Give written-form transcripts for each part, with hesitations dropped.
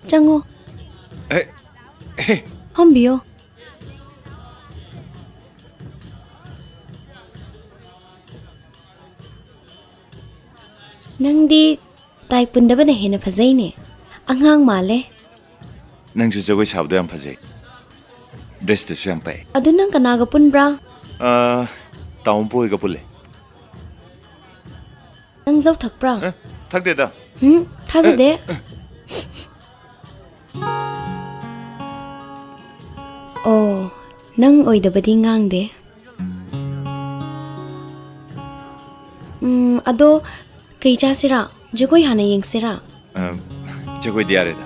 Chango. Hombiyo. Nangdi tai pundaba na hena phazai ne. Angang male. Nang ju jagoi sabdo yam phazai. Dress tu su yam pai. Adu nang kanaga punbra? Taumpo ga pule. Nang zau thakbra? Thak de da. Thaza de. Oh, nang oidabadi ngang de. Ado kay chasira, jagoi hana yengsira. Jagoi diare da.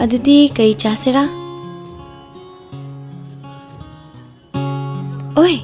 Adudi kay chasira? Oy!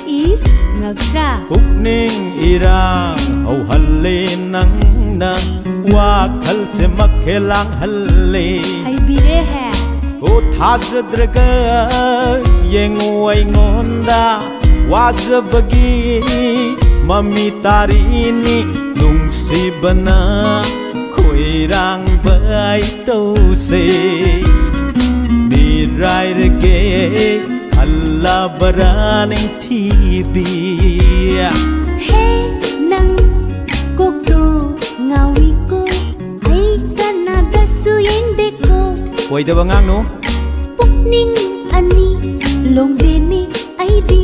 Is ngagra Pukning irang au halle nang na wakhal se makhelang halle ai bire hai o thajadraga yengoi ngonda wajabagi mami tarini nungsibana khoirang bai tause birai rege Allah beraning tibi Hey nang kokdo ngawi ko ai kanada suyeng deko Hoy da bangang no Pukning ani longdeni ai di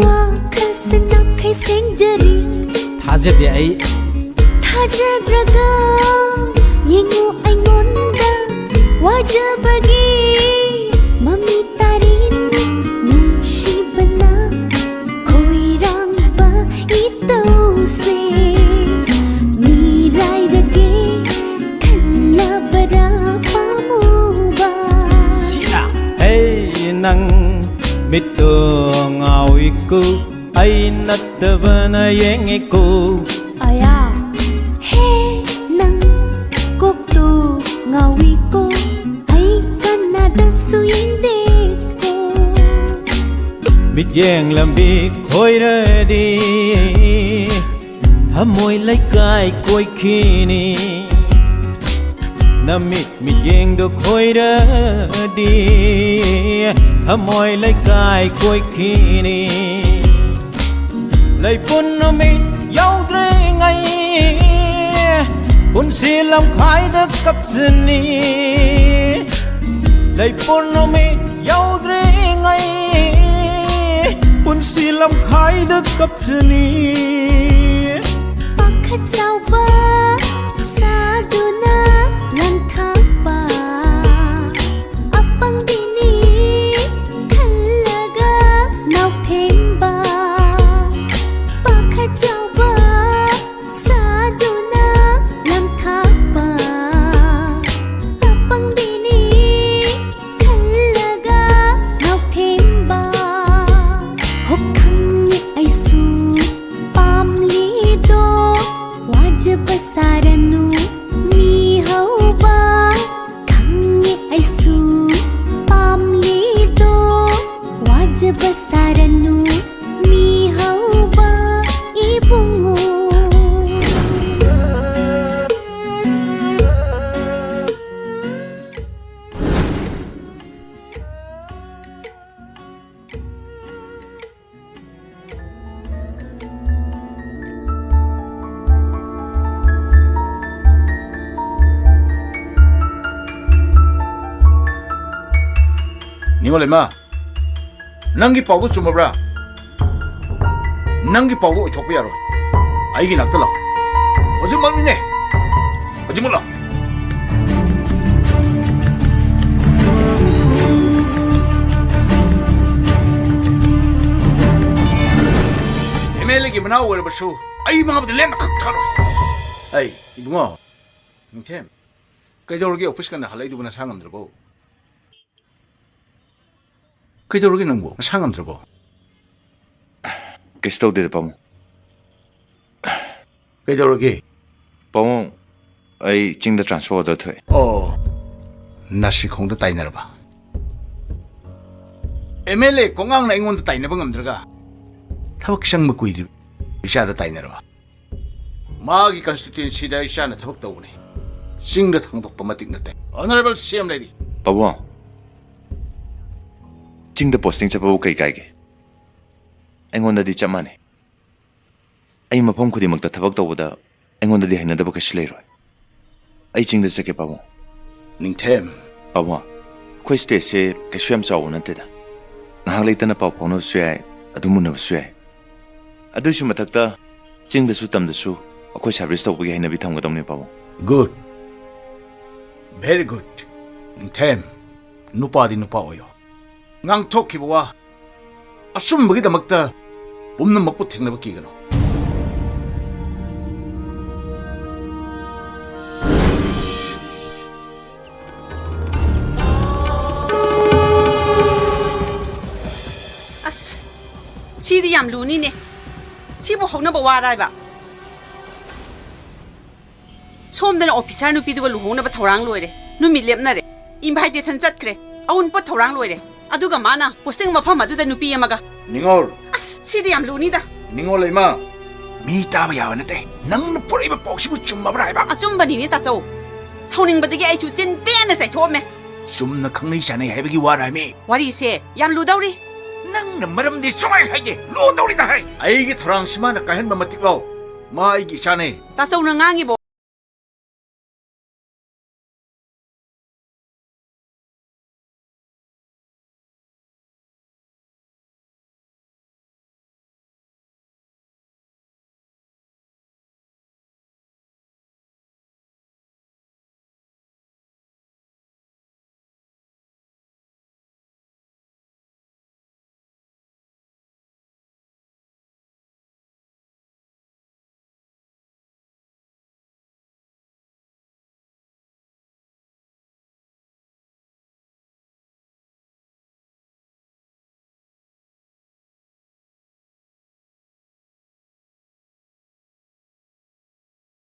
wa khalsna khai sengjari Thaja de ai Thaja draga yengu ai ngonda wajabagi mami tarin nang mitong awiku ay natabana yengiku aya he nang kokto ngawiku ay kanada suyinde ko mit yeng lambi khoi ra đi thamoi lấy kai koi khini namit mit yeng do khoi ra đi thamoi lấy kai koi khini lấy pun no mit yau dre ngai pun si lam khai da kap zani lấy pun no mit yau dre ngai pun si lam khai da kap zani pakhat chau ba sa duna lan khak ba apang dini khallaga nau them ba pakhat chau ba sa duna lan khak ba apang dini khallaga nau them ba hok khang ni ai su pam ꯅꯤꯡꯉꯣꯜꯂꯩꯃ ꯅꯪꯒꯤ ꯄꯥꯎꯗꯣ ꯆꯨꯝꯃꯕ꯭ꯔꯥ ꯅꯪꯒꯤ ꯄꯥꯎꯗꯣ ꯑꯣꯏꯊꯣꯛꯄ ꯌꯥꯔꯣꯏ ꯑꯩꯒꯤ ꯅꯥꯛꯇ ꯂꯥꯛ ꯍꯧꯖꯤꯛꯃꯛꯅꯤꯅꯦ ꯍꯧꯖꯤꯛꯃꯛ ꯂꯥꯛ MLAꯒꯤ ꯃꯅꯥꯎ ꯑꯣꯏꯔꯕꯁꯨ ꯑꯩ ꯃꯉꯥꯕꯨꯗꯤ ꯂꯦꯝꯅ ꯈꯛ ꯊꯥꯔꯣꯏ ꯑꯩ 이bungo ꯅꯤꯡꯊꯦꯝ ꯀꯩꯗꯧꯔꯒꯦ ꯑꯣꯐꯤꯁ ꯀꯟꯅ ꯍꯜꯂꯛꯏꯗꯨꯕꯨ ꯅꯁꯥ ꯉꯝꯗ꯭ꯔꯕꯣ ꯀꯩꯗꯧꯔꯒꯦ ꯅꯪꯕꯨ ꯅꯁꯥ ꯉꯝꯗ꯭ꯔꯕꯣ ꯀꯩꯁꯨ ꯇꯧꯗꯦꯗ ꯄꯥꯕꯨꯡ ꯀꯩꯗꯧꯔꯒꯦ ꯄꯥꯕꯨꯡ ꯑꯩ ꯆꯤꯡꯗ ꯇ꯭ꯔꯥꯟꯁꯐꯔ ꯑꯣꯔꯗꯔ ꯊꯣꯛꯑꯦ ꯑꯣ ꯅꯥꯁꯤꯈꯣꯡꯗ ꯇꯥꯏꯅꯔꯕ MLA ꯀꯣꯡꯉꯥꯡꯅ ꯑꯩꯉꯣꯟꯗ ꯇꯥꯏꯅꯕ ꯉꯝꯗ꯭ꯔꯒ ꯊꯕꯛ ꯆꯪꯕ ꯀꯨꯏꯗ꯭ꯔꯤꯕ ꯏꯆꯥꯗ ꯇꯥꯏꯅꯔꯕ 마기 컨스티튜엔시다 이샤나 타박 떠오니 징르 당독 뻔마틱 났대 어너러블 CM 레디 바보 징드 포스팅 잡아보 그이가이게 앵원다디 짬마네 아이 마폼 쿠디먹다 타박 떠보다 앵원다디 하이나다바 그실레이로 아이 징드 세게 바보 닝템 바보 퀘스테세 그슈엠 짜오는 때다 나할레이타나 파우 포노 수야이 아두무나 수야이 아두슈 마탁다 징드수 땀드수 अखोई सर्विस तो बुगी है नबी थंग गदम ने पावो गुड वेरी गुड नीथेम नुपादी नुपा ओयो ngang thokkiba wa asumbugi damakta bumna makpu thengnaba kigano as sidi yam luni ne sibu hona ba warai ba somdana officer nu piduga luhona ba thorang loire nu mi lepna re invitation chatkre aun po thorang loire aduga mana posting mafam aduda nu pi amaga ningol as sidi yam luni da ningol leima mi taba yawa nate nang nu poriba poksibu chummabra ba achumba ni ta chau sauning badigi ai chu chin pena sai thome chumna khangnei chanai haibagi wara mi wari se yam ludawri nang na maram di choi haide lo dawri da hai ai gi thorang sima na kahen ba matik lo ma ai gi chanai ta chau na ngangi bo